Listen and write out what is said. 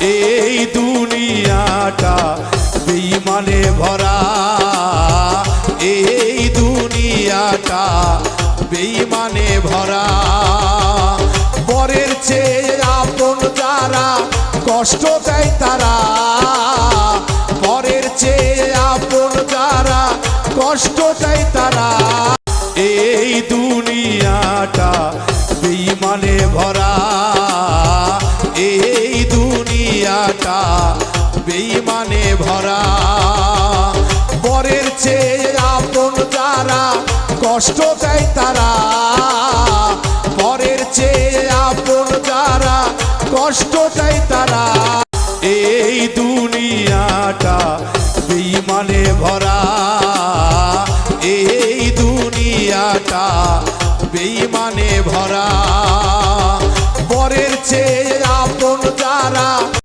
এই দুনিয়াটা বেঈমানে ভরা, এই দুনিয়াটা বেঈমানে ভরা। পরের চেয়ে আপন যারা কষ্ট দেয় তারা, পরের চেয়ে আপন যারা কষ্ট দেয় তারা। এই দুনিয়াটা বেঈমানে ভরা, এই দুনিয়াটা বেঈমানে ভরা। পরের চেয়ে আপন যারা কষ্ট দেয় তারা, পরের চেয়ে আপন যারা কষ্ট দেয় তারা। এই দুনিয়াটা বেঈমানে ভরা, এই দুনিয়াটা বেঈমানে ভরা। পরের চেয়ে